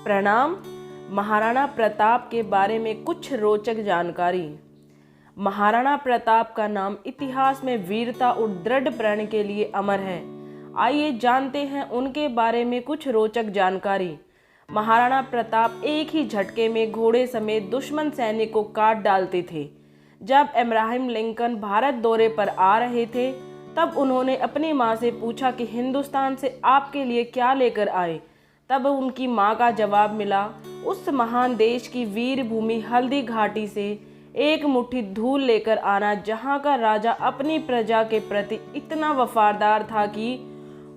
प्रणाम। महाराणा प्रताप के बारे में कुछ रोचक जानकारी। महाराणा प्रताप का नाम इतिहास में वीरता और दृढ़ प्रण के लिए अमर है। आइए जानते हैं उनके बारे में कुछ रोचक जानकारी। महाराणा प्रताप एक ही झटके में घोड़े समेत दुश्मन सैनिक को काट डालते थे। जब अब्राहम लिंकन भारत दौरे पर आ रहे थे तब उन्होंने अपनी मां से पूछा कि हिंदुस्तान से आपके लिए क्या लेकर आए। तब उनकी मां का जवाब मिला, उस महान देश की वीर भूमि हल्दी घाटी से एक मुट्ठी धूल लेकर आना, जहां का राजा अपनी प्रजा के प्रति इतना वफादार था कि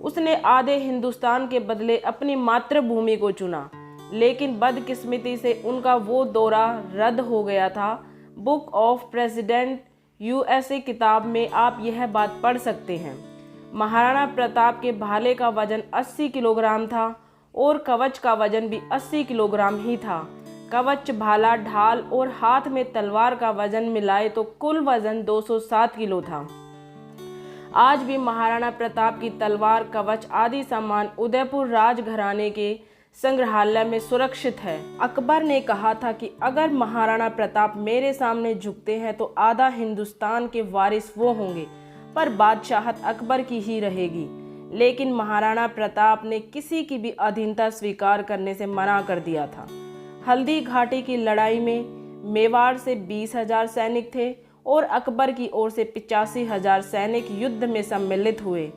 उसने आधे हिंदुस्तान के बदले अपनी मातृभूमि को चुना। लेकिन बदकिस्मती से उनका वो दौरा रद्द हो गया था। बुक ऑफ प्रेसिडेंट यूएसए किताब में आप यह बात पढ़ सकते हैं। महाराणा प्रताप के भाले का वजन 80 किलोग्राम था और कवच का वजन भी 80 किलोग्राम ही था। कवच, भाला, ढाल और हाथ में तलवार का वजन मिलाए तो कुल वजन 207 किलो था। आज भी महाराणा प्रताप की तलवार, कवच आदि सामान उदयपुर राजघराने के संग्रहालय में सुरक्षित है। अकबर ने कहा था कि अगर महाराणा प्रताप मेरे सामने झुकते हैं तो आधा हिंदुस्तान के वारिस वो होंगे, पर बादशाहत अकबर की ही रहेगी। लेकिन महाराणा प्रताप ने किसी की भी अधीनता स्वीकार करने से मना कर दिया था। हल्दी घाटी की लड़ाई में मेवाड़ से 20,000 सैनिक थे और अकबर की ओर से 85,000 सैनिक युद्ध में सम्मिलित हुए।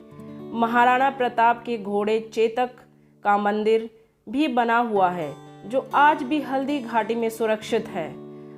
महाराणा प्रताप के घोड़े चेतक का मंदिर भी बना हुआ है, जो आज भी हल्दी घाटी में सुरक्षित है।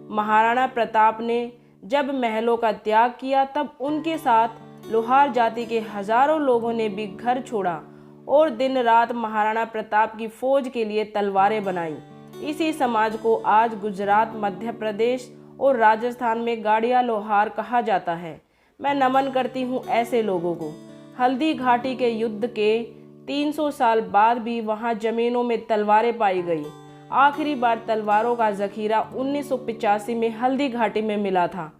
महाराणा प्रताप ने जब महलों का त्याग किया तब उनके साथ लोहार जाति के हजारों लोगों ने भी घर छोड़ा और दिन रात महाराणा प्रताप की फौज के लिए तलवारें बनाई। इसी समाज को आज गुजरात, मध्य प्रदेश और राजस्थान में गाड़िया लोहार कहा जाता है। मैं नमन करती हूँ ऐसे लोगों को। हल्दी घाटी के युद्ध के 300 साल बाद भी वहाँ जमीनों में तलवारें पाई गई। आखिरी बार तलवारों का जखीरा 1985 में हल्दी घाटी में मिला था।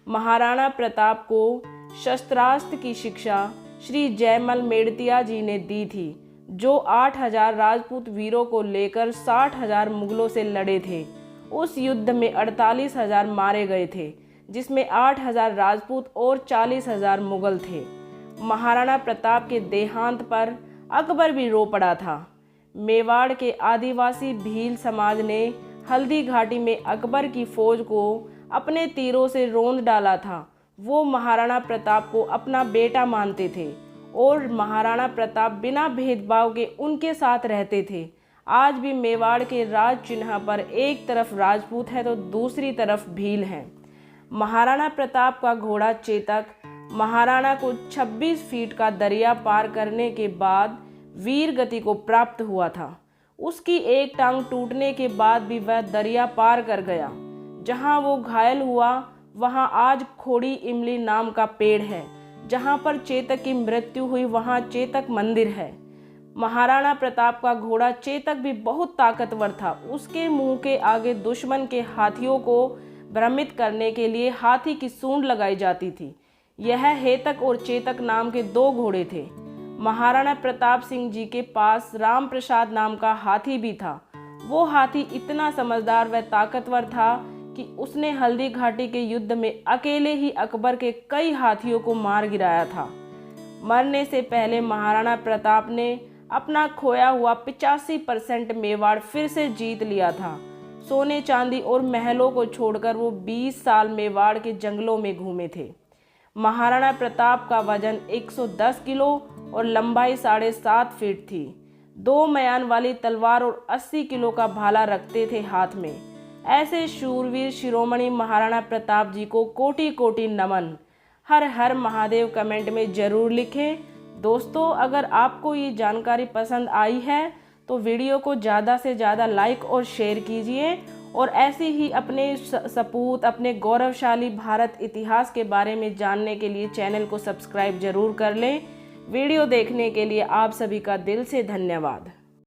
महाराणा प्रताप को शस्त्रास्त्र की शिक्षा श्री जयमल मेड़तिया जी ने दी थी, जो 8,000 राजपूत वीरों को लेकर 60,000 मुगलों से लड़े थे। उस युद्ध में 48,000 मारे गए थे, जिसमें 8,000 राजपूत और 40,000 मुगल थे। महाराणा प्रताप के देहांत पर अकबर भी रो पड़ा था। मेवाड़ के आदिवासी भील समाज ने हल्दी घाटी में अकबर की फौज को अपने तीरों से रौंद डाला था। वो महाराणा प्रताप को अपना बेटा मानते थे और महाराणा प्रताप बिना भेदभाव के उनके साथ रहते थे। आज भी मेवाड़ के राज चिन्ह पर एक तरफ राजपूत है तो दूसरी तरफ भील हैं। महाराणा प्रताप का घोड़ा चेतक महाराणा को 26 फीट का दरिया पार करने के बाद वीर गति को प्राप्त हुआ था। उसकी एक टांग टूटने के बाद भी वह दरिया पार कर गया। जहां वो घायल हुआ वहां आज खोड़ी इमली नाम का पेड़ है। जहां पर चेतक की मृत्यु हुई वहां चेतक मंदिर है। महाराणा प्रताप का घोड़ा चेतक भी बहुत ताकतवर था। उसके मुंह के आगे दुश्मन के हाथियों को भ्रमित करने के लिए हाथी की सूंड लगाई जाती थी। यह हेतक और चेतक नाम के 2 घोड़े थे। महाराणा प्रताप सिंह जी के पास राम प्रसाद नाम का हाथी भी था। वो हाथी इतना समझदार व ताकतवर था कि उसने हल्दी घाटी के युद्ध में अकेले ही अकबर के कई हाथियों को मार गिराया था। मरने से पहले महाराणा प्रताप ने अपना खोया हुआ 85% मेवाड़ फिर से जीत लिया था। सोने चांदी और महलों को छोड़कर वो 20 साल मेवाड़ के जंगलों में घूमे थे। महाराणा प्रताप का वजन 110 किलो और लंबाई 7.5 फीट थी। 2 म्यान वाली तलवार और 80 किलो का भाला रखते थे हाथ में। ऐसे शूरवीर शिरोमणि महाराणा प्रताप जी को कोटि कोटि नमन। हर हर महादेव कमेंट में ज़रूर लिखें। दोस्तों, अगर आपको ये जानकारी पसंद आई है तो वीडियो को ज़्यादा से ज़्यादा लाइक और शेयर कीजिए और ऐसे ही अपने सपूत, अपने गौरवशाली भारत इतिहास के बारे में जानने के लिए चैनल को सब्सक्राइब जरूर कर लें। वीडियो देखने के लिए आप सभी का दिल से धन्यवाद।